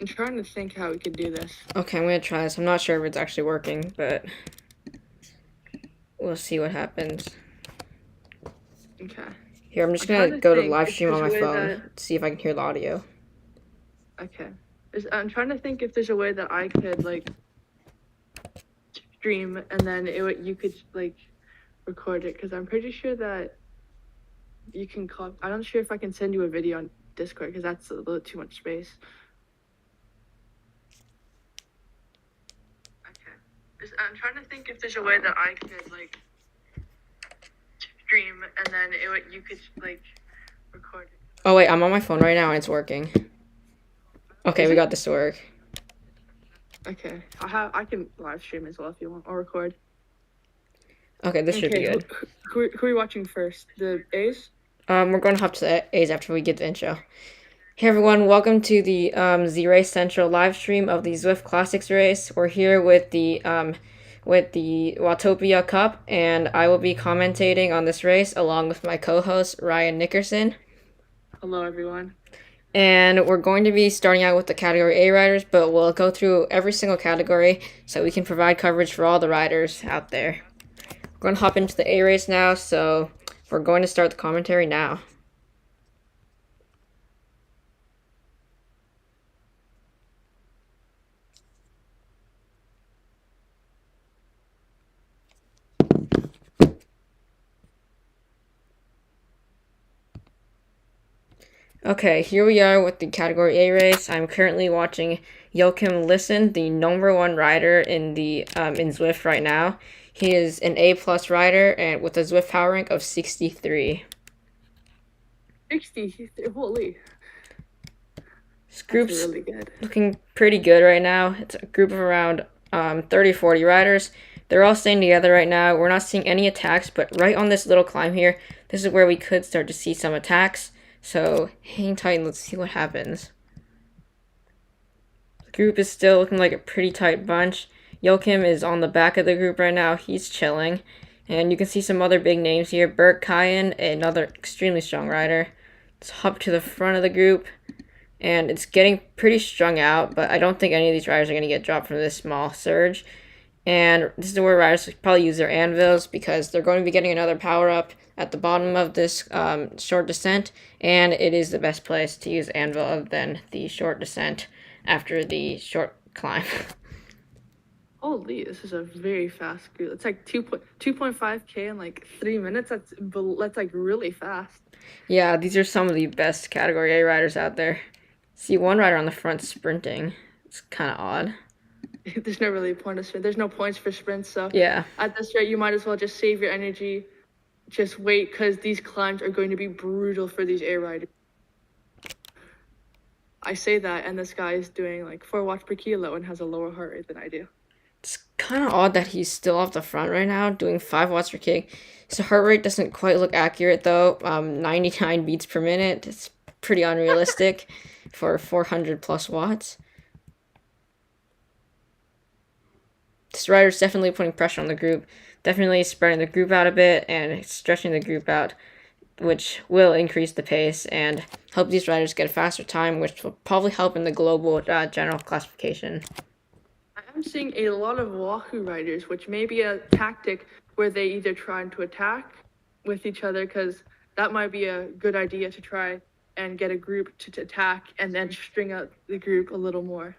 I'm trying to think how we could do this. Okay, I'm gonna try this. I'm not sure if it's actually working, but we'll see what happens. Okay. Here, I'm just I'm trying gonna to go to think live if stream on there's a my way phone, that. see if I can hear the audio. Okay. I'm trying to think if there's a way that I could like stream and then you could like record it, because I'm pretty sure that you can call. I'm not sure if I can send you a video on Discord because that's a little too much space. Okay. I'm trying to think if there's a way that I could like stream and then you could like record it. Oh wait, I'm on my phone right now and it's working. Okay, Is we it? got this to work. Okay. I can live stream as well if you want, or record. Okay, this should be Okay. good. Who are you watching first? The A's? We're going to hop to the A's after we get the intro. Hey everyone, welcome to the Z-Race Central live stream of the Zwift Classics race. We're here with the Watopia Cup, and I will be commentating on this race along with my co-host Ryan Nickerson. Hello, everyone. And we're going to be starting out with the Category A riders, but we'll go through every single category so we can provide coverage for all the riders out there. We're going to hop into the A race now, so we're going to start the commentary now. Okay, here we are with the Category A race. I'm currently watching Joachim Lissen, the #1 rider in the in Zwift right now. He is an A+ rider and with a Zwift power rank of 63. 60. Holy. This group's really good. Looking pretty good right now. It's a group of around 30-40 riders. They're all staying together right now. We're not seeing any attacks, but right on this little climb here, this is where we could start to see some attacks. So hang tight and let's see what happens. The group is still looking like a pretty tight bunch. Joachim is on the back of the group right now. He's chilling. And you can see some other big names here. Bert Kayan, another extremely strong rider. Let's hop to the front of the group. And it's getting pretty strung out, but I don't think any of these riders are going to get dropped from this small surge. And this is where riders probably use their anvils because they're going to be getting another power up at the bottom of this short descent, and it is the best place to use anvil other than the short descent after the short climb. Holy, this is a very fast group. It's like 2.5K in like 3 minutes. That's like really fast. Yeah, these are some of the best Category A riders out there. See one rider on the front sprinting. It's kind of odd. There's no really point of sprint. There's no points for sprints, so yeah. At this rate, you might as well just save your energy. Just wait, because these climbs are going to be brutal for these A riders. I say that, and this guy is doing like 4 watts per kilo and has a lower heart rate than I do. It's kind of odd that he's still off the front right now, doing 5 watts per kick. His heart rate doesn't quite look accurate though. 99 beats per minute. It's pretty unrealistic for 400 plus watts. This rider's definitely putting pressure on the group, definitely spreading the group out a bit and stretching the group out, which will increase the pace and help these riders get a faster time, which will probably help in the global general classification. I'm seeing a lot of Wahoo riders, which may be a tactic where they either try to attack with each other, because that might be a good idea to try and get a group to attack and then string out the group a little more.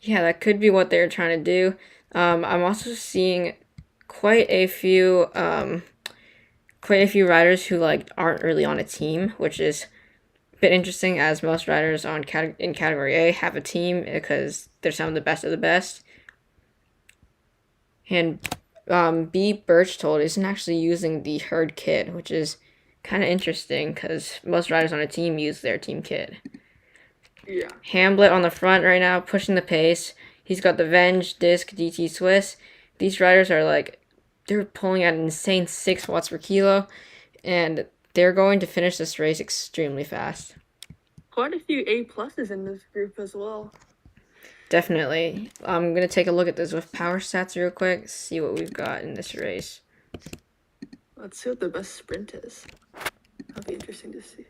Yeah, that could be what they're trying to do. I'm also seeing quite a few riders who like aren't really on a team, which is a bit interesting, as most riders in Category A have a team because they're some of the best. And B. Birchtold isn't actually using the herd kit, which is kind of interesting because most riders on a team use their team kit. Yeah. Hamlet on the front right now, pushing the pace. He's got the Venge, Disc, DT Swiss. These riders are like, they're pulling at an insane 6 watts per kilo, and they're going to finish this race extremely fast. Quite a few A+ in this group as well. Definitely. I'm going to take a look at the Zwift power stats real quick, see what we've got in this race. Let's see what the best sprint is. That'll be interesting to see.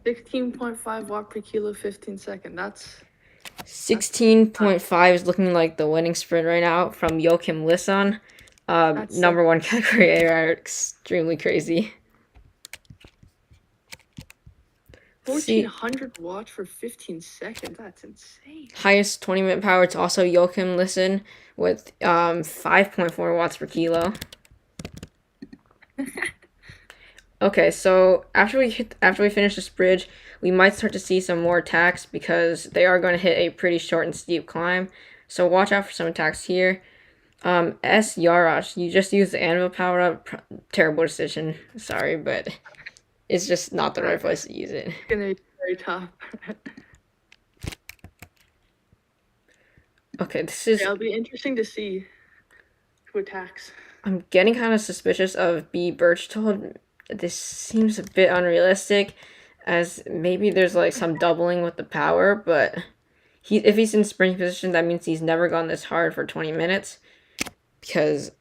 16.5 watt per kilo, 15 second. That's 16.5 is looking like the winning sprint right now from Joachim Lisson. Number one category A rider, extremely crazy. See, 1400 watts for 15 seconds. That's insane. highest 20-minute power. It's also Joachim Lisson with 5.4 watts per kilo. Okay, so after we finish this bridge, we might start to see some more attacks because they are going to hit a pretty short and steep climb. So watch out for some attacks here. S. Yarash, you just used the anvil power up. Terrible decision. Sorry, but it's just not the right place to use it. It's gonna be very tough. Okay, this is. It'll be interesting to see who attacks. I'm getting kind of suspicious of B. Birchtold. This seems a bit unrealistic, as maybe there's like some doubling with the power, but if he's in sprinting position, that means he's never gone this hard for 20 minutes, because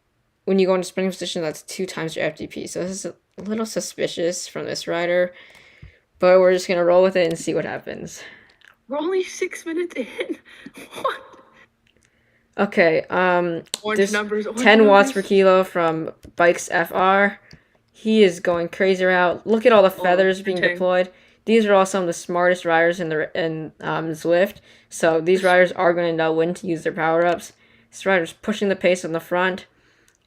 when you go into sprinting position, that's 2 times your FTP, so this is a little suspicious from this rider, but we're just going to roll with it and see what happens. We're only 6 minutes in. What? Okay, Orange numbers, 10 watts per kilo from Bikes FR. He is going crazy route. Look at all the feathers being deployed. These are all some of the smartest riders in Zwift. So these riders are going to know when to use their power-ups. This rider's pushing the pace on the front.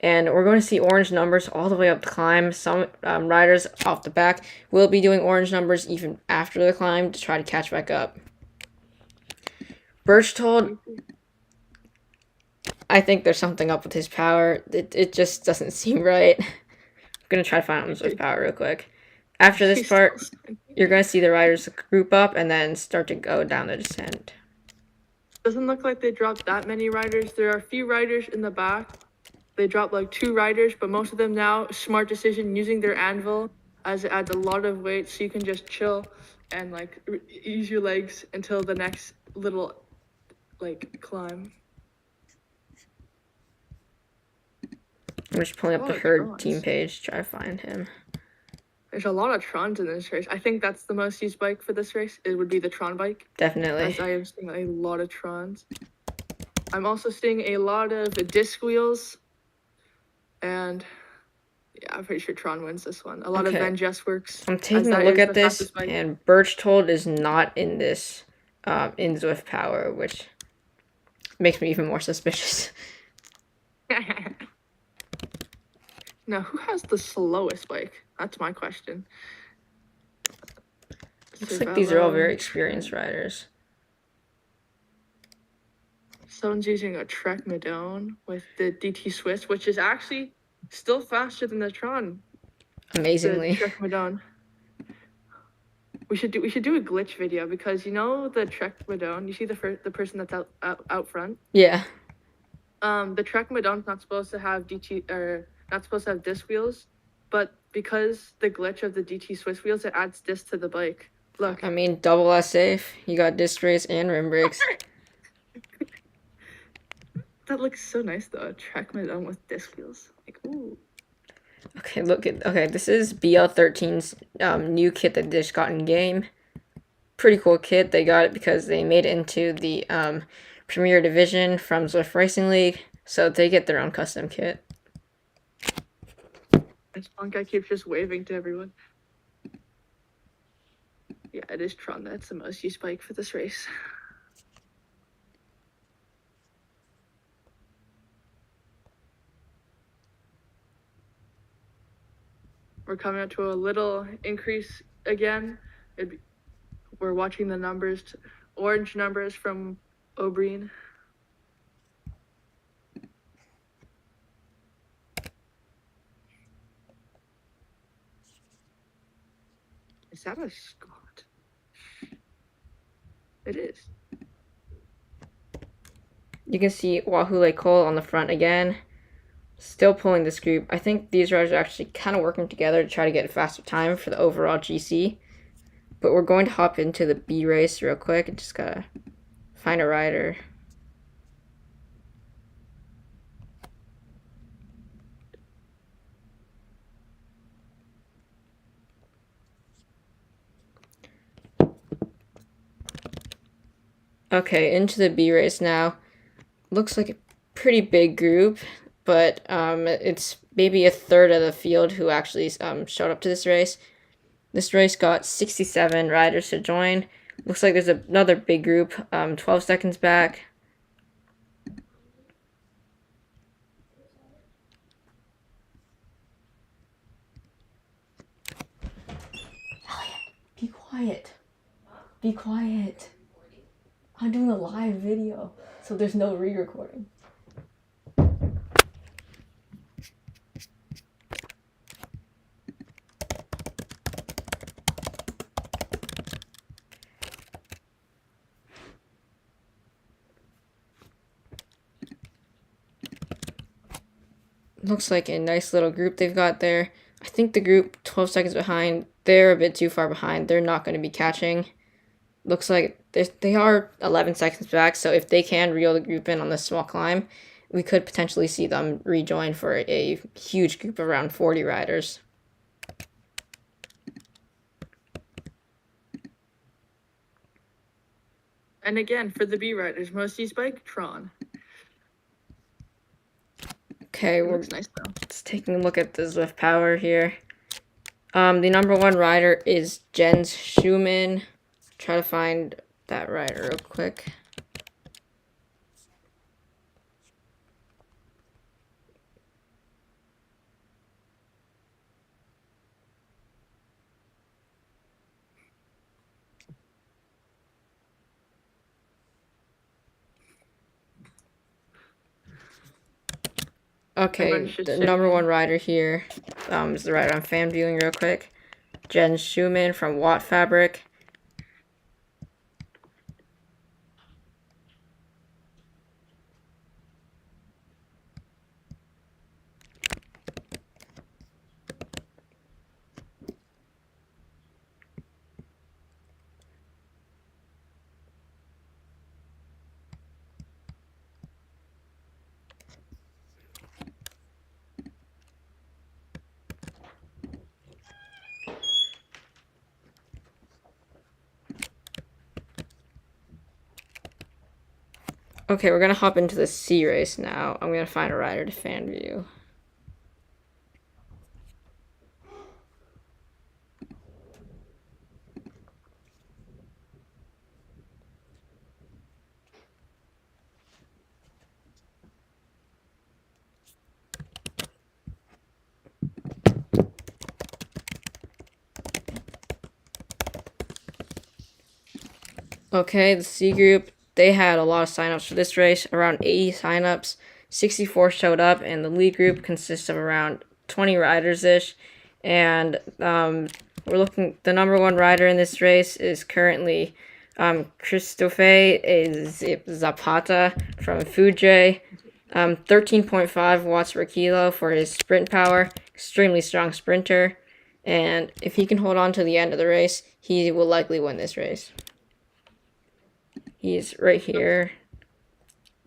And we're going to see orange numbers all the way up the climb. Some riders off the back will be doing orange numbers even after the climb to try to catch back up. Birchtold, I think there's something up with his power. It just doesn't seem right. I'm going to try to find out his power real quick. After this part, you're going to see the riders group up and then start to go down the descent. Doesn't look like they dropped that many riders. There are a few riders in the back. They dropped like 2 riders, but most of them now, smart decision, using their anvil, as it adds a lot of weight, so you can just chill and like ease your legs until the next little like climb. I'm just pulling up the herd team page to try to find him. There's a lot of Trons in this race. I think that's the most used bike for this race. It would be the Tron bike. Definitely. As I am seeing a lot of Trons. I'm also seeing a lot of disc wheels. And yeah, I'm pretty sure Tron wins this one. A lot of Van Jess works. I'm taking a look at this, and Birchtold is not in this in Zwift Power, which makes me even more suspicious. Now, who has the slowest bike? That's my question. Looks like these are all very experienced riders. Someone's using a Trek Madone with the DT Swift, which is actually still faster than the Tron. Amazingly. The Trek Madone. We should do a glitch video, because you know the Trek Madone. You see the person that's out front. Yeah. The Trek Madone's not supposed to have not supposed to have disc wheels, but because the glitch of the DT Swiss wheels, it adds disc to the bike. Look. I mean, double S safe. You got disc brakes and rim brakes. That looks so nice though. Trek Madone with disc wheels. Like, ooh. Okay, this is BL13's new kit that they just got in game. Pretty cool kit. They got it because they made it into the Premier Division from Zwift Racing League, so they get their own custom kit. This one guy keeps just waving to everyone. Yeah, it is Tron. That's the most used bike for this race. We're coming up to a little increase again. We're watching the numbers, orange numbers from O'Brien. Is that a Scott? It is. You can see Wahule Cole on the front again. Still pulling this group. I think these riders are actually kind of working together to try to get a faster time for the overall GC. But we're going to hop into the B race real quick and just gotta find a rider. Okay, into the B race now. Looks like a pretty big group, but it's maybe a third of the field who actually showed up to this race. This race got 67 riders to join. Looks like there's another big group, 12 seconds back. Be quiet. Be quiet. I'm doing a live video, so there's no re-recording. Looks like a nice little group they've got there. I think the group 12 seconds behind, they're a bit too far behind. They're not going to be catching. Looks like they are 11 seconds back, so if they can reel the group in on this small climb, we could potentially see them rejoin for a huge group of around 40 riders. And again, for the B riders, most use Biketron. Okay, we're Looks nice though. just taking a look at the Zwift power here. The number one rider is Jens Schumann. Try to find that rider real quick. Okay, the number one rider here is the rider I'm fan viewing real quick. Jens Schumann from Watt Fabric. Okay, we're gonna hop into the C race now. I'm gonna find a rider to fan view. Okay, the C group, they had a lot of signups for this race, around 80 signups. 64 showed up, and the lead group consists of around 20 riders-ish. And we're looking, the number one rider in this race is currently Christophe Zapata from Fuji. 13.5 watts per kilo for his sprint power. Extremely strong sprinter. And if he can hold on to the end of the race, he will likely win this race. He's right here.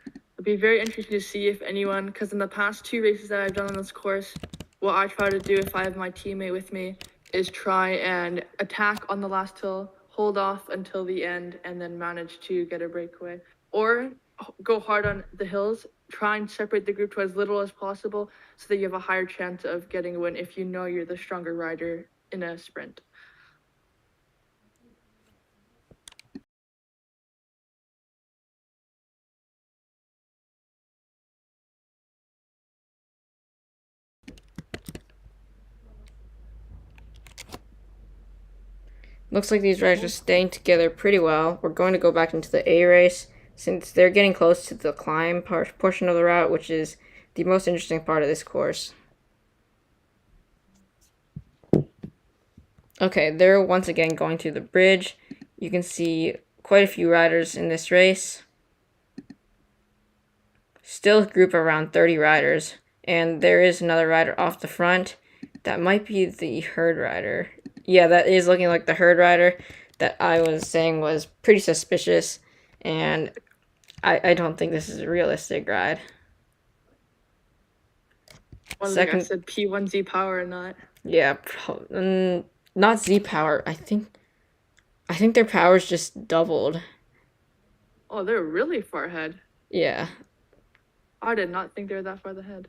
It'll be very interesting to see if anyone, because in the past 2 races that I've done on this course, what I try to do if I have my teammate with me is try and attack on the last hill, hold off until the end, and then manage to get a breakaway. Or go hard on the hills, try and separate the group to as little as possible so that you have a higher chance of getting a win if you know you're the stronger rider in a sprint. Looks like these riders are staying together pretty well. We're going to go back into the A race since they're getting close to the climb portion of the route, which is the most interesting part of this course. Okay, they're once again going to the bridge. You can see quite a few riders in this race. Still a group of around 30 riders, and there is another rider off the front. That might be the herd rider. Yeah, that is looking like the herd rider that I was saying was pretty suspicious, and I don't think this is a realistic ride. Second, I said P1Z power or not. Yeah, not Z power. I think their power's just doubled. Oh, they're really far ahead. Yeah. I did not think they were that far ahead.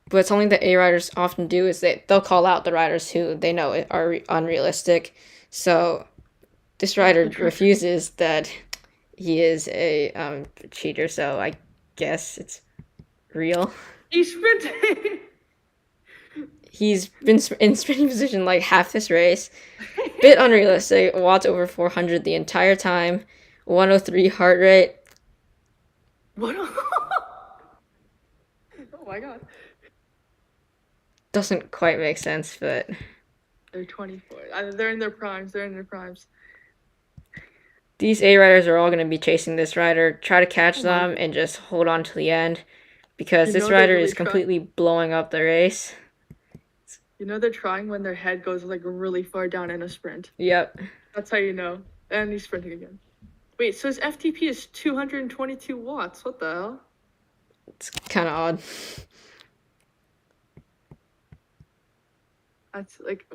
But something that A riders often do is they'll call out the riders who they know are unrealistic. So this rider refuses that he is a cheater. So I guess it's real. He's sprinting. He's been in sprinting position like half this race. Bit unrealistic. Watts over 400 the entire time. 103 heart rate. What? Oh my god. Doesn't quite make sense, but They're 24. They're in their primes. They're in their primes. These A riders are all going to be chasing this rider. Try to catch them and just hold on to the end because this rider really is completely blowing up the race. You know they're trying when their head goes like really far down in a sprint. Yep. That's how you know. And he's sprinting again. Wait, so his FTP is 222 watts. What the hell? It's kind of odd. That's like,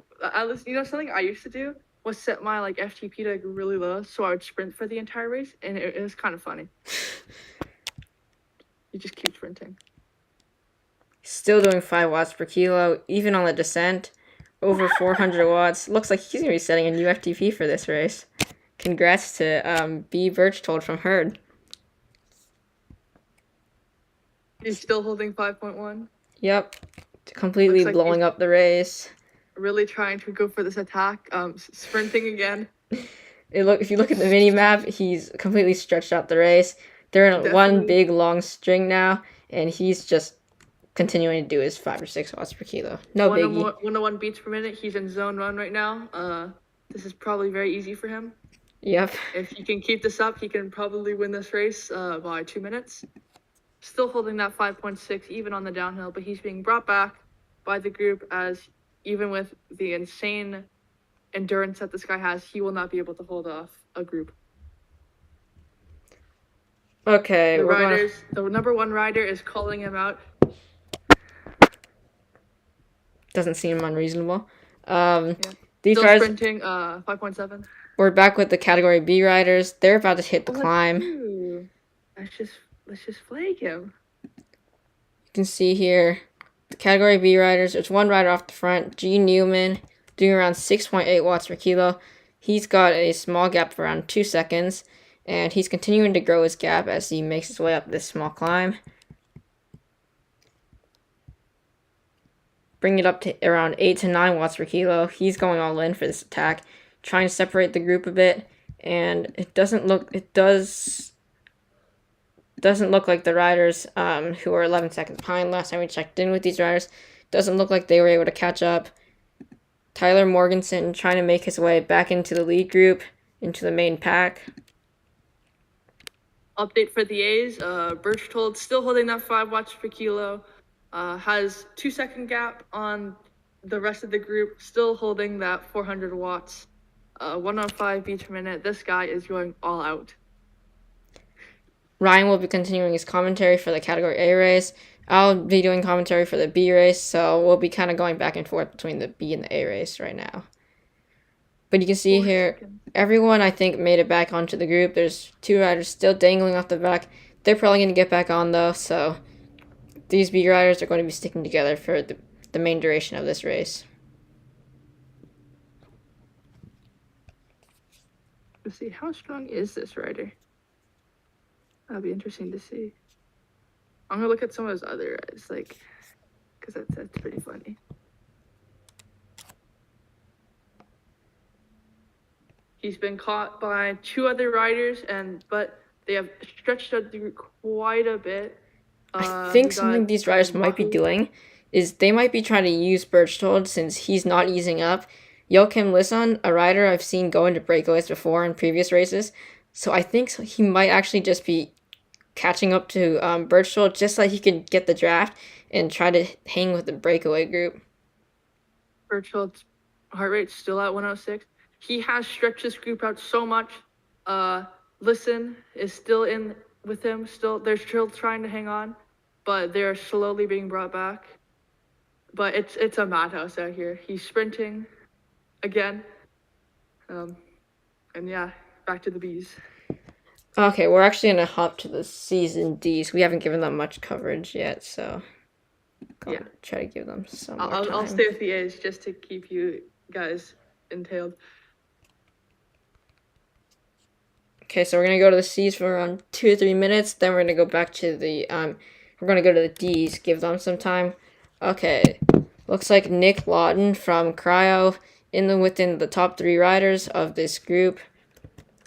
something I used to do was set my like FTP to like really low, so I would sprint for the entire race, and it was kind of funny. You just keep sprinting. Still doing 5 watts per kilo, even on the descent. Over 400 watts. Looks like he's going to be setting a new FTP for this race. Congrats to B. Birchtold from Herd. He's still holding 5.1. Yep. Completely like blowing up the race. Really trying to go for this attack. Sprinting again. If you look at the mini map, he's completely stretched out the race. They're in one big long string now, and he's just continuing to do his 5 or 6 watts per kilo. No biggie. 101 beats per minute. He's in zone run right now. This is probably very easy for him. Yep. If he can keep this up, he can probably win this race by 2 minutes. Still holding that 5.6 even on the downhill, but he's being brought back by the group as even with the insane endurance that this guy has, he will not be able to hold off a group. Okay. The number 1 rider is calling him out. Doesn't seem unreasonable. These still riders sprinting 5.7. We're back with the category B riders. They're about to hit the climb. Let's just flag him. You can see here the category B riders. There's one rider off the front, G. Newman, doing around 6.8 watts per kilo. He's got a small gap of around 2 seconds, and he's continuing to grow his gap as he makes his way up this small climb. Bring it up to around 8 to 9 watts per kilo. He's going all in for this attack, trying to separate the group a bit, and it doesn't look like the riders who are 11 seconds behind last time we checked in with these riders, doesn't look like they were able to catch up. Tyler Morganson trying to make his way back into the lead group, into the main pack. Update for the A's, Birchtold still holding that 5 watts per kilo, has 2-second gap on the rest of the group, still holding that 400 watts, 105 beats per minute. This guy is going all out. Ryan will be continuing his commentary for the category A race. I'll be doing commentary for the B race, so we'll be kind of going back and forth between the B and the A race right now. But you can see here, everyone I think made it back onto the group. There's 2 riders still dangling off the back. They're probably going to get back on though, so these B riders are going to be sticking together for the main duration of this race. Let's see, how strong is this rider? That'll be interesting to see. I'm gonna look at some of his other rides, like, because that's pretty funny. He's been caught by 2 other riders, but they have stretched out the group quite a bit. I think something these riders might be doing is they might be trying to use Birchtold since he's not easing up. Joachim Lisson, a rider I've seen go into breakaways before in previous races, so I think he might actually just be catching up to Birchtold just so he can get the draft and try to hang with the breakaway group. Birchtold's heart rate's still at 106. He has stretched this group out so much. Lisson is still in with him. They're still trying to hang on, but they're slowly being brought back. But it's a madhouse out here. He's sprinting again. And yeah, back to the Bs. Okay, we're actually gonna hop to the C's and D's. We haven't given them much coverage yet, so Yeah. try to give them some more I'll time. stay with the A's just to keep you guys entailed. Okay, so we're gonna go to the C's for around 2 or 3 minutes. Then we're gonna go back to the We're gonna go to the D's. Give them some time. Okay, looks like Nick Lawton from Cryo within the top 3 riders of this group.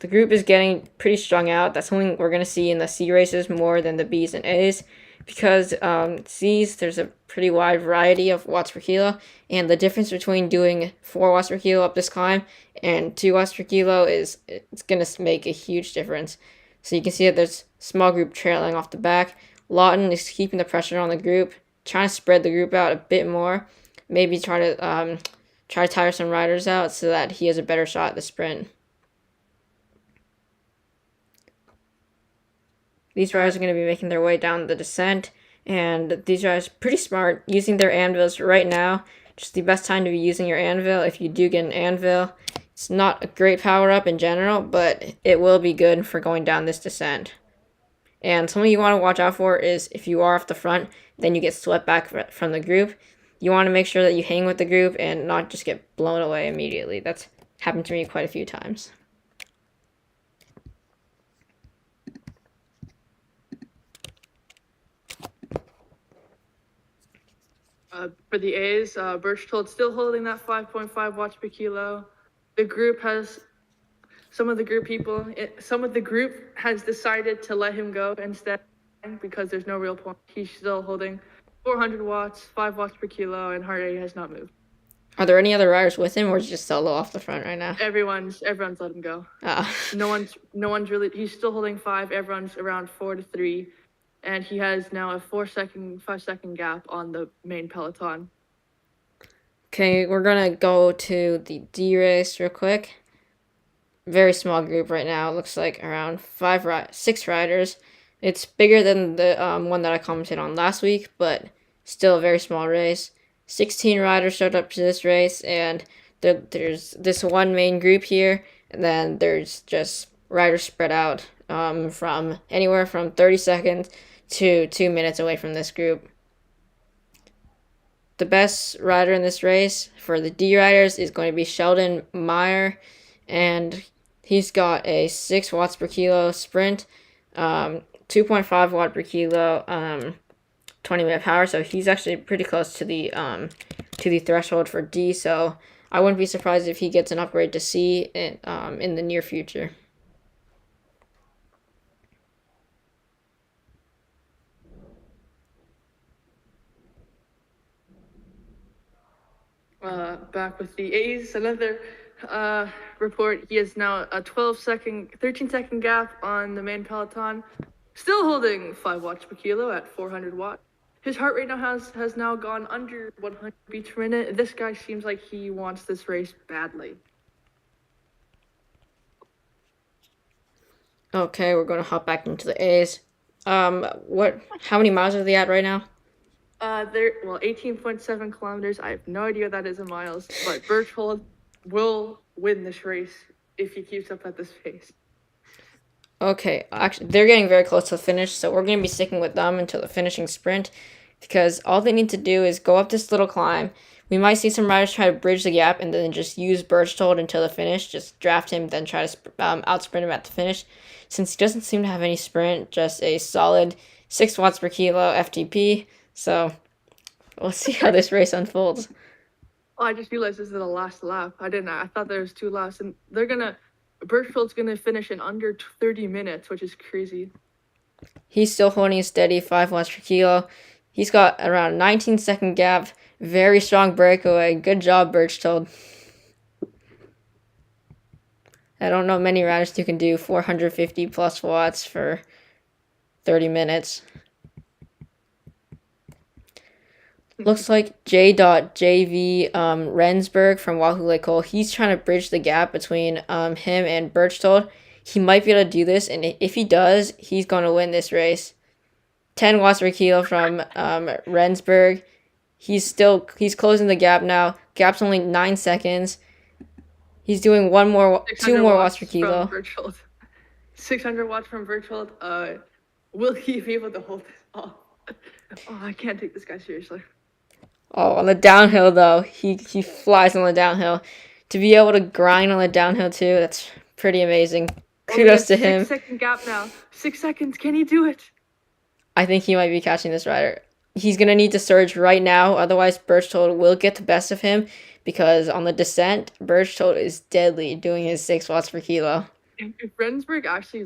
The group is getting pretty strung out. That's something we're going to see in the C races more than the B's and A's because C's, there's a pretty wide variety of watts per kilo, and the difference between doing 4 watts per kilo up this climb and 2 watts per kilo it's going to make a huge difference. So you can see that there's small group trailing off the back. Lawton is keeping the pressure on the group, trying to spread the group out a bit more, maybe try to tire some riders out so that he has a better shot at the sprint. These riders are going to be making their way down the descent, and these riders are pretty smart, using their anvils right now. Just the best time to be using your anvil if you do get an anvil. It's not a great power-up in general, but it will be good for going down this descent. And something you want to watch out for is if you are off the front, then you get swept back from the group. You want to make sure that you hang with the group and not just get blown away immediately. That's happened to me quite a few times. For the A's, Birchtold still holding that 5.5 watts per kilo. The group has some of the group has decided to let him go instead because there's no real point. He's still holding 400 watts, 5 watts per kilo, and heart rate has not moved. Are there any other riders with him, or is he just solo off the front right now? Everyone's let him go. No one's really. He's still holding 5. Everyone's around 4 to 3. And he has now a 5-second gap on the main peloton. Okay, we're gonna go to the D race real quick. Very small group right now. It looks like around 6 riders. It's bigger than the one that I commented on last week, but still a very small race. 16 riders showed up to this race, and there's this one main group here, and then there's just riders spread out from anywhere from 30 seconds to 2 minutes away from this group. The best rider in this race for the D riders is going to be Sheldon Meyer, and he's got a 6 watts per kilo sprint, 2.5 watt per kilo, 20-minute power. So he's actually pretty close to the threshold for D. So I wouldn't be surprised if he gets an upgrade to C in the near future. Back with the A's, another report. He has now a 13-second gap on the main peloton, still holding 5 watts per kilo at 400 watts. His heart rate now has now gone under 100 beats per minute. This guy seems like he wants this race badly. Okay, we're going to hop back into the A's. How many miles are they at right now? They're 18.7 kilometers. I have no idea what that is in miles, but Berchtold will win this race if he keeps up at this pace. Okay, actually, they're getting very close to the finish, so we're going to be sticking with them until the finishing sprint, because all they need to do is go up this little climb. We might see some riders try to bridge the gap and then just use Berchtold until the finish, just draft him, then try to outsprint him at the finish. Since he doesn't seem to have any sprint, just a solid 6 watts per kilo FTP, so we'll see how this race unfolds. Oh, I just realized this is the last lap. I thought there was 2 laps, and Berchtold's gonna finish in under 30 minutes, which is crazy. He's still holding a steady 5 watts per kilo. He's got around a 19-second gap. Very strong breakaway. Good job, Berchtold. I don't know many riders who can do 450 plus watts for 30 minutes. Looks like J.JV Rensburg from Wahoo Lake Cole. He's trying to bridge the gap between him and Berchtold. He might be able to do this, and if he does, he's going to win this race. 10 watts per kilo from Rensburg. He's closing the gap now. Gap's only 9 seconds. He's doing two 600 more watts watts per from kilo. virtual. 600 watts from virtual. Will he be able to hold this off? Oh, I can't take this guy seriously. Oh, on the downhill though, he flies on the downhill. To be able to grind on the downhill too, that's pretty amazing. Only a Kudos to him. 6-second gap now. 6 seconds. Can he do it? I think he might be catching this rider. He's gonna need to surge right now, otherwise Birchtold will get the best of him because on the descent, Birchtold is deadly doing his 6 watts per kilo. If Rensburg actually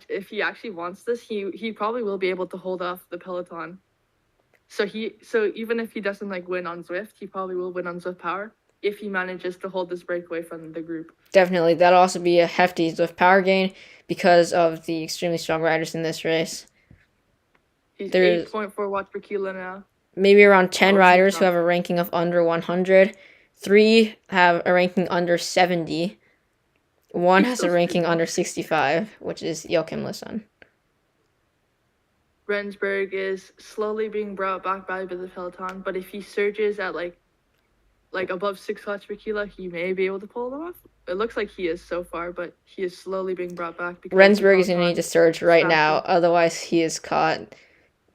if he actually wants this, he probably will be able to hold off the peloton. So even if he doesn't win on Zwift, he probably will win on Zwift Power if he manages to hold this breakaway from the group. Definitely, that'll also be a hefty Zwift power gain because of the extremely strong riders in this race. There's 8.4 watts per kilo now. Maybe around 10 riders who have a ranking of under 100. 3 have a ranking under 70. 1 has a ranking under 65, which is Joachim Lisson. Rensburg is slowly being brought back by the peloton, but if he surges at above 6 watts per kilo, he may be able to pull them off. It looks like he is so far, but he is slowly being brought back. Rensburg is going to need to surge right now, otherwise he is caught.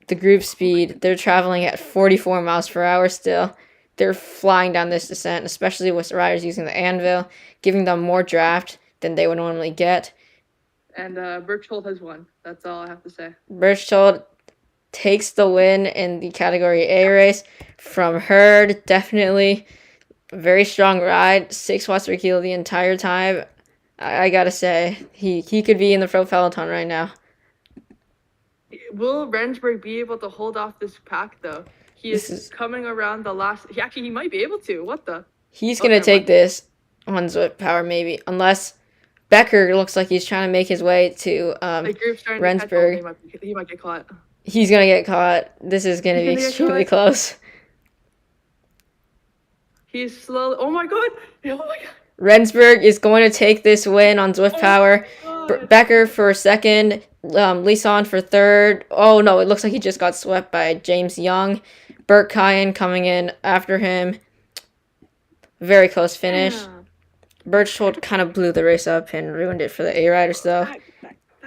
The group speed, they're traveling at 44 miles per hour still. They're flying down this descent, especially with the riders using the anvil, giving them more draft than they would normally get. And Berchtold has won. That's all I have to say. Berchtold takes the win in the Category A race from Hurd. Definitely very strong ride. 6 watts per kilo the entire time. I gotta say, he could be in the pro peloton right now. Will Rensburg be able to hold off this pack though? He is coming around the last. He might be able to. What the? He's gonna take this on Zwift Power maybe, unless Becker looks like he's trying to make his way to Rensburg. He might get caught. He's gonna get caught. This is gonna be extremely close. He's slow. Oh my god! Oh my god! Rensburg is going to take this win on Zwift Power. Becker for second, Lisson for third. Oh no, it looks like he just got swept by James Young. Bert Kyan coming in after him. Very close finish. Yeah. Birchtold kind of blew the race up and ruined it for the A riders though.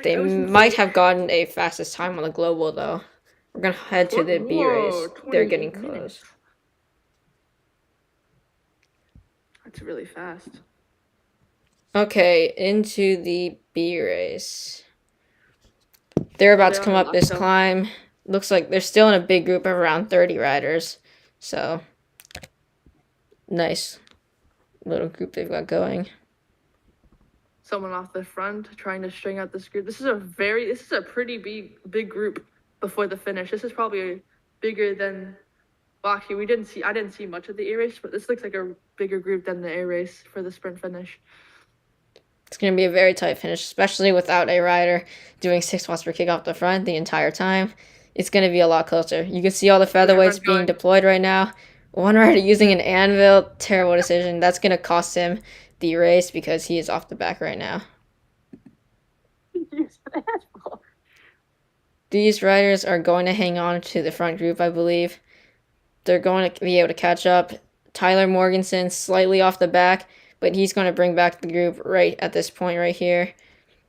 They might have gotten a fastest time on the global though. We're gonna head to the B race. They're getting close. That's really fast. Okay, into the B race. They're about to come up this climb. Looks like they're still in a big group of around 30 riders. So, nice little group they've got going. Someone off the front trying to string out this group. This is a pretty big group before the finish. This is probably bigger than. Well, actually, I didn't see much of the A race, but this looks like a bigger group than the A race for the sprint finish. It's going to be a very tight finish, especially without a rider doing 6 watts per kick off the front the entire time. It's going to be a lot closer. You can see all the featherweights being deployed right now. One rider using an anvil, terrible decision. That's going to cost him the race because he is off the back right now. These riders are going to hang on to the front group, I believe. They're going to be able to catch up. Tyler Morganson slightly off the back, but he's going to bring back the group right at this point right here.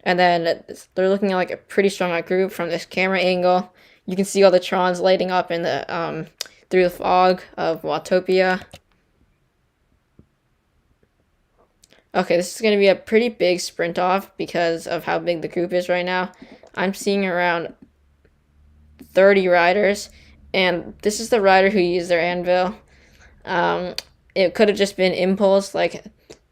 And then they're looking at like a pretty strong group from this camera angle. You can see all the Trons lighting up in the through the fog of Watopia. Okay, this is going to be a pretty big sprint off because of how big the group is right now. I'm seeing around 30 riders. And this is the rider who used their anvil. It could have just been impulse, like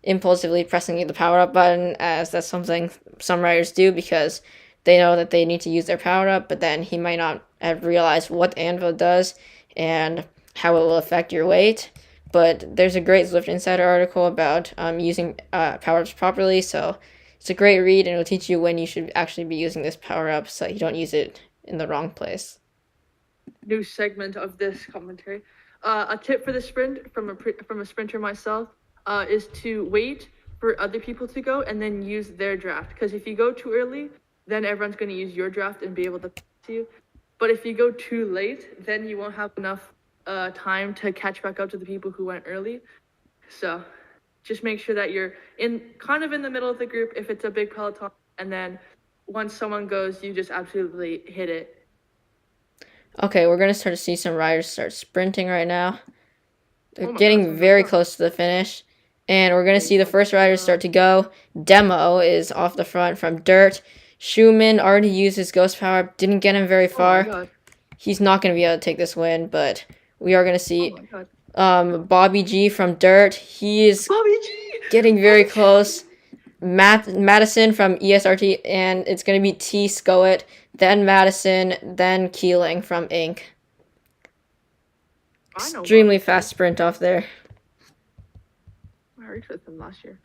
impulsively pressing the power up button, as that's something some riders do because they know that they need to use their power up, but then he might not have realized what the anvil does and how it will affect your weight. But there's a great Zwift Insider article about using power ups properly, so it's a great read and it'll teach you when you should actually be using this power up so you don't use it in the wrong place. New segment of this commentary. A tip for the sprint from a sprinter myself is to wait for other people to go and then use their draft. Because if you go too early, then everyone's going to use your draft and be able to pass you. But if you go too late, then you won't have enough time to catch back up to the people who went early. So just make sure that you're in the middle of the group if it's a big peloton, and then once someone goes, you just absolutely hit it. Okay, we're gonna start to see some riders start sprinting right now. They're Oh my God, getting someone very goes. close to the finish. And we're gonna see the first riders start to go. Demo is off the front from Dirt. Schumann already used his ghost power, didn't get him very Oh my far. God. He's not gonna be able to take this win, but we are gonna Oh see my God. Bobby G from Dirt. He is Bobby G. getting very Bobby G. close. Madison from ESRT, and it's going to be T. Scoet, then Madison, then Keeling from Inc. I know Extremely Bobby G. fast sprint off there. I raced with him last year.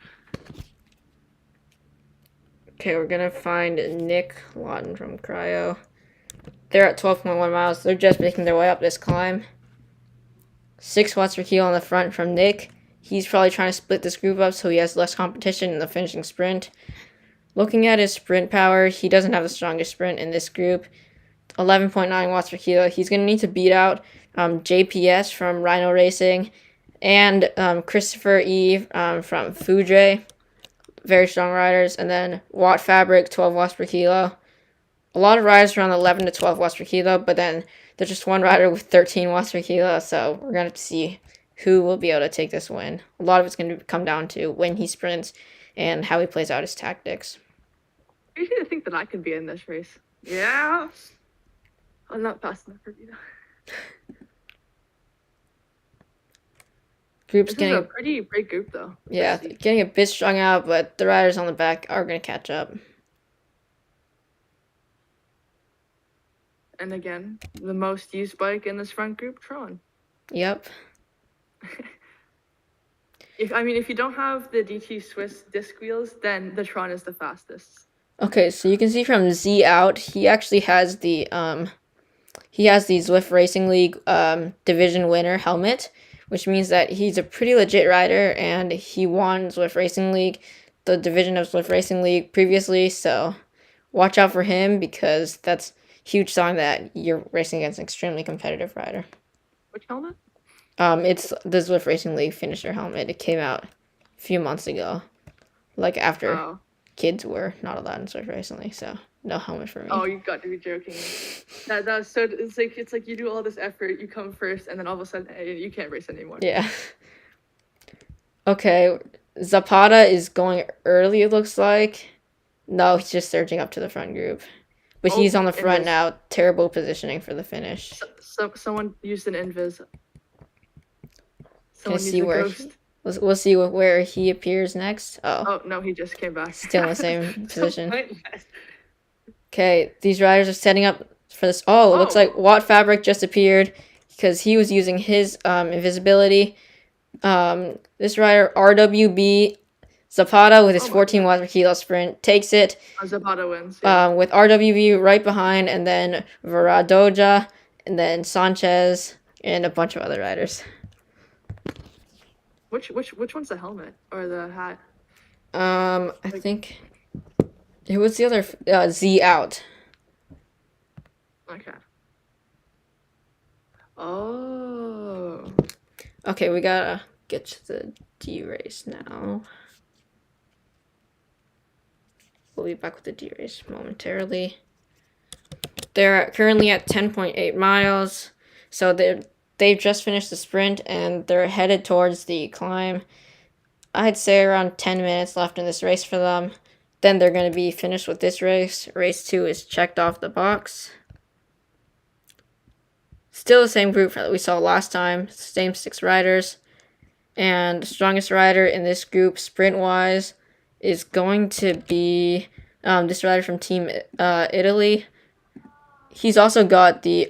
Okay, we're going to find Nick Lawton from Cryo. They're at 12.1 miles. They're just making their way up this climb. 6 watts per kilo on the front from Nick. He's probably trying to split this group up so he has less competition in the finishing sprint. Looking at his sprint power, he doesn't have the strongest sprint in this group. 11.9 watts per kilo. He's going to need to beat out JPS from Rhino Racing and Christopher E. From Fujay. Very strong riders. And then Watt Fabric, 12 watts per kilo. A lot of riders around 11 to 12 watts per kilo, but then there's just one rider with 13 watts per kilo, so we're going to see who will be able to take this win. A lot of it's going to come down to when he sprints and how he plays out his tactics. You should think that I can be in this race. Yeah. I'm not fast enough for you. Group's This is a pretty big group, though. Yeah, getting a bit strung out, but the riders on the back are going to catch up. And again, the most used bike in this front group, Tron. Yep. If you don't have the DT Swiss disc wheels, then the Tron is the fastest. Okay, so you can see from Z out, he actually has the Zwift Racing League division winner helmet, which means that he's a pretty legit rider and he won Zwift Racing League, the division of Zwift Racing League previously, so watch out for him because that's a huge sign that you're racing against an extremely competitive rider. Which helmet? It's the Zwift Racing League finisher helmet. It came out a few months ago, like after kids were not allowed in Zwift Racing League, so no helmet for me. Oh, you got to be joking. That's so. It's like you do all this effort, you come first, and then all of a sudden, hey, you can't race anymore. Yeah. Okay, Zapata is going early. It looks like. No, he's just surging up to the front group, but he's on the front now. Terrible positioning for the finish. Someone used an invis. Can I see where? We'll see where he appears next. Oh no, he just came back. Still in the same position. Okay, these riders are setting up for this. Oh, it looks like Watt Fabric just appeared because he was using his invisibility. This rider, RWB Zapata, with his 14 watts per kilo sprint, takes it. Zapata wins. Yeah. With RWB right behind, and then Varadoja, and then Sanchez, and a bunch of other riders. Which one's the helmet or the hat? I think it was the other Z out. Okay. Oh. Okay, we gotta get to the D race now. We'll be back with the D race momentarily. They're currently at 10.8 miles, so they've just finished the sprint and they're headed towards the climb. I'd say around 10 minutes left in this race for them. Then they're going to be finished with this race. Race 2 is checked off the box. Still the same group that we saw last time, same 6 riders. And the strongest rider in this group, sprint-wise, is going to be this rider from Team Italy. He's also got the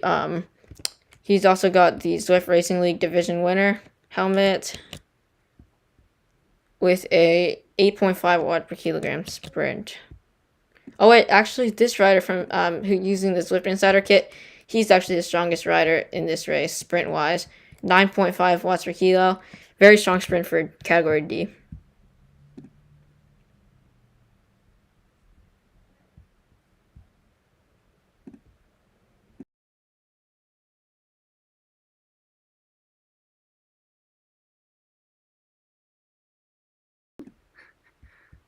Zwift Racing League division winner helmet with a 8.5 watt per kilogram sprint. Oh wait, actually this rider from who using the Zwift Insider kit, he's actually the strongest rider in this race sprint wise. 9.5 watts per kilo. Very strong sprint for category D.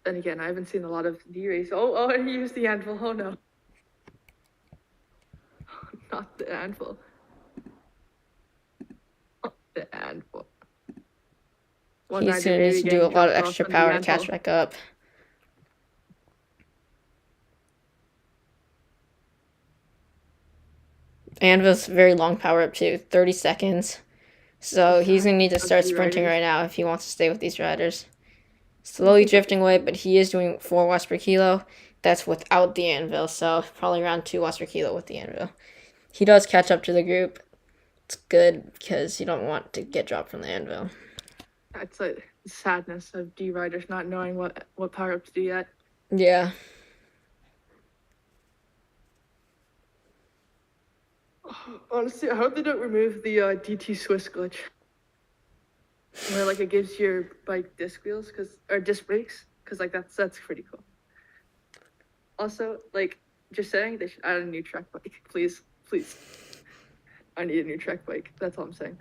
then again, I haven't seen a lot of D-race. Oh, he used the anvil. Oh no. Not the anvil. Not the anvil. One He's rider gonna need maybe to do a getting lot of dropped off extra from the power to anvil. catch back up. Anvil's very long power up too, 30 seconds. So he's gonna need to start sprinting right now if he wants to stay with these riders. Slowly drifting away, but he is doing 4 watts per kilo. That's without the anvil, so probably around 2 watts per kilo with the anvil. He does catch up to the group. It's good because you don't want to get dropped from the anvil. That's like sadness of D riders not knowing what power ups do yet. Yeah. Honestly, I hope they don't remove the DT Swiss glitch, where like it gives your bike disc wheels, or disc brakes, because like that's pretty cool. Also, like just saying, they should add a new track bike, please. I need a new track bike. That's all I'm saying.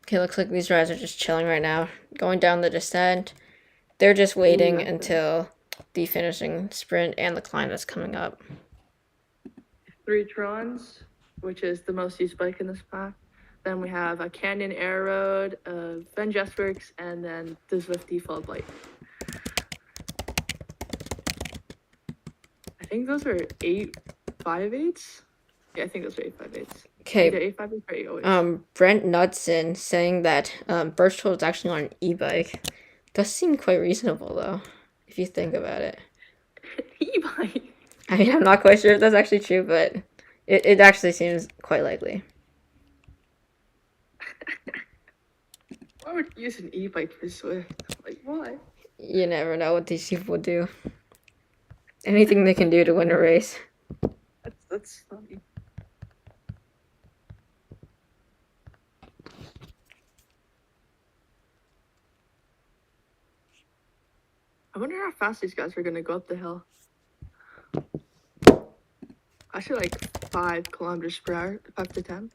Okay, looks like these riders are just chilling right now, going down the descent. They're just waiting until the finishing sprint and the climb that's coming up. 3 Trons, which is the most used bike in this pack. Then we have a Canyon Air Road, Ben Jessworks, and then the Zwift default bike. I think those are 858s. Yeah, I think those are 858s. Okay. Either 858 or 808s. Brent Knudsen saying that Birchtold is actually on an e-bike. Does seem quite reasonable though, if you think about it. E-bike. I mean, I'm not quite sure if that's actually true, but it actually seems quite likely. Why would you use an e-bike for Zwift? Like, why? You never know what these people do. Anything they can do to win a race. That's funny. I wonder how fast these guys are gonna go up the hill. Actually, like 5 kilometers per hour, 5 to 10.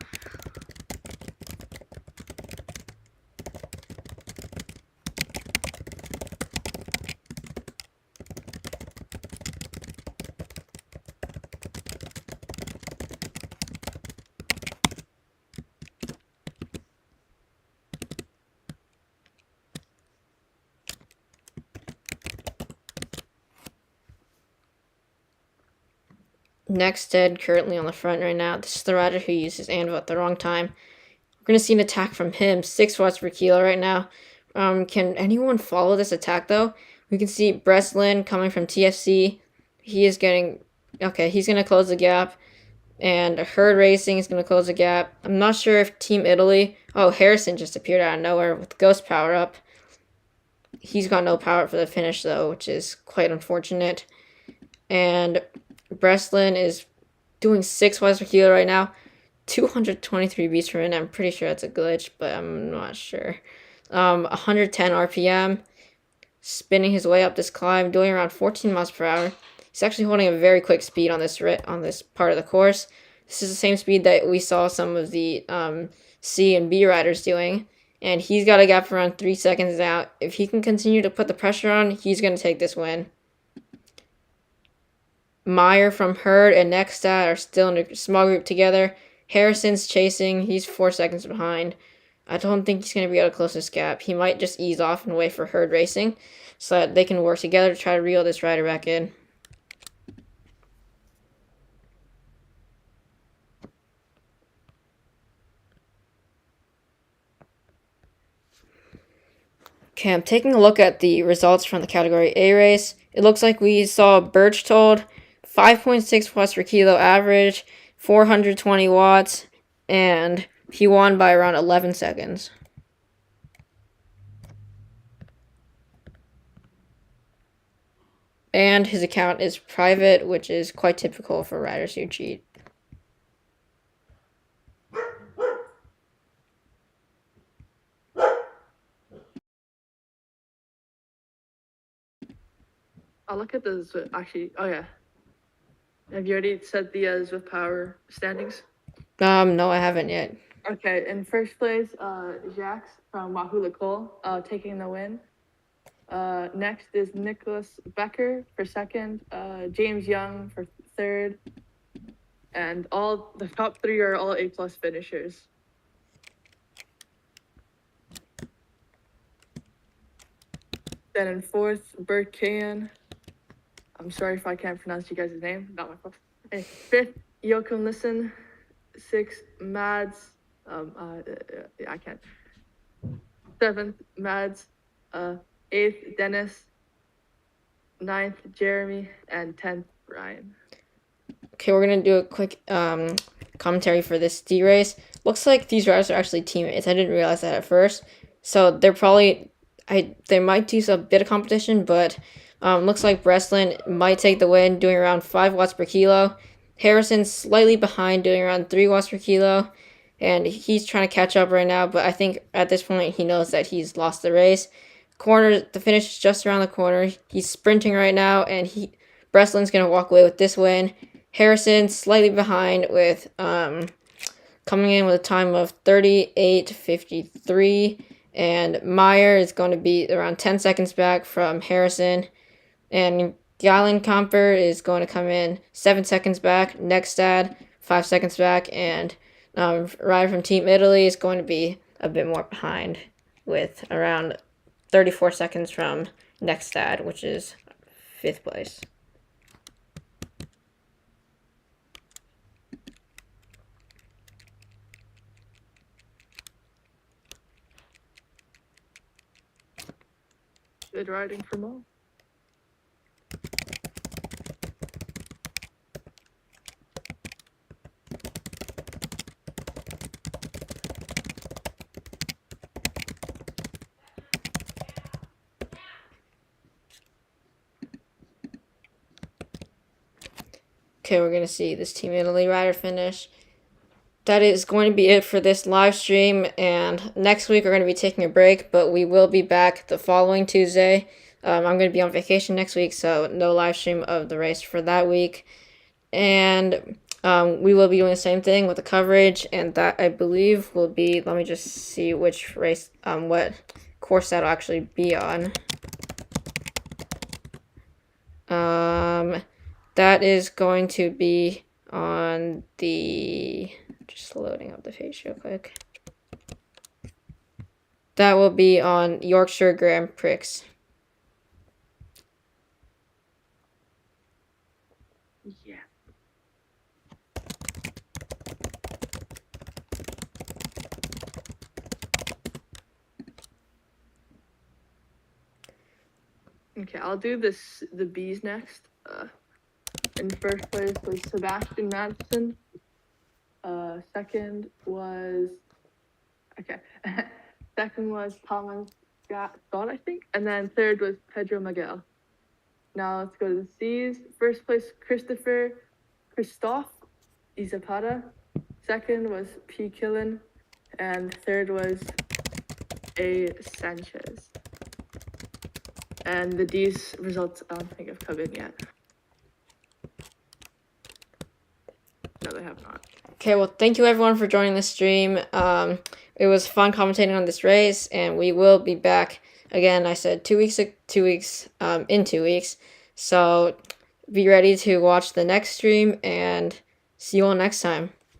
Nexted currently on the front right now. This is the rider who uses anvil at the wrong time. We're going to see an attack from him, 6 watts per kilo right now. Can anyone follow this attack though? We can see Breslin coming from TFC. He is getting... Okay, he's going to close the gap. And Herd Racing is going to close the gap. I'm not sure if Team Italy... Oh, Harrison just appeared out of nowhere with Ghost Power up. He's got no power for the finish though, which is quite unfortunate. And Breslin is doing 6 watts per kilo right now. 223 beats per minute. I'm pretty sure that's a glitch, but I'm not sure. 110 RPM. Spinning his way up this climb, doing around 14 miles per hour. He's actually holding a very quick speed on this part of the course. This is the same speed that we saw some of the C and B riders doing. And he's got a gap of around 3 seconds now. If he can continue to put the pressure on, he's going to take this win. Meyer from Herd and Nextat are still in a small group together. Harrison's chasing. He's 4 seconds behind. I don't think he's going to be able to close this gap. He might just ease off and wait for Herd Racing so that they can work together to try to reel this rider back in. Okay, I'm taking a look at the results from the Category A race. It looks like we saw Birchtold, 5.6 watts per kilo average, 420 watts, and he won by around 11 seconds. And his account is private, which is quite typical for riders who cheat. I'll look at the Zwift, actually. Oh yeah. Have you already said the Zwift power standings? No, I haven't yet. Okay, in first place, Jax from Wahoo Cole, taking the win. Next is Nicholas Becker for second, James Young for third, and all the top three are all A+ finishers. Then in fourth, Bert Kayan. I'm sorry if I can't pronounce you guys' name, not my fault. And fifth, Joachim Listen. Sixth, Mads. I can't. Seventh, Mads. Eighth, Dennis. Ninth, Jeremy, and 10th, Ryan. Okay, we're gonna do a quick commentary for this D race. Looks like these riders are actually teammates. I didn't realize that at first. So they're probably they might do a bit of competition, but looks like Breslin might take the win, doing around 5 watts per kilo. Harrison's slightly behind, doing around 3 watts per kilo, and he's trying to catch up right now. But I think at this point he knows that he's lost the race. The finish is just around the corner. He's sprinting right now, and Breslin's gonna walk away with this win. Harrison slightly behind with coming in with a time of 38:53, and Meyer is going to be around 10 seconds back from Harrison, and Gallenkamper is going to come in 7 seconds back. Nextad 5 seconds back, and rider from Team Italy is going to be a bit more behind with around 34 seconds from Nextad, which is 5th place. Good riding from all. Okay, we're going to see this Team Italy rider finish. That is going to be it for this live stream, and next week we're going to be taking a break, but we will be back the following Tuesday. I'm going to be on vacation next week, so no live stream of the race for that week. And we will be doing the same thing with the coverage, and that I believe will be, let me just see which race, what course that'll actually be on. That is going to be on the, just loading up the page real quick. That will be on Yorkshire Grand Prix. Yeah. Okay, I'll do the B's next. In first place was Sebastian Madsen. Second was second was Thomas Scott, I think, and then third was Pedro Miguel. Now let's go to the C's. First place, Christophe Izapata. Second was P. Killen, and third was A. Sanchez. And the D's results I don't think have come in yet. No, they have not. Okay, well, thank you everyone for joining the stream. It was fun commentating on this race, and we will be back again. I said 2 weeks, in 2 weeks. So be ready to watch the next stream, and see you all next time.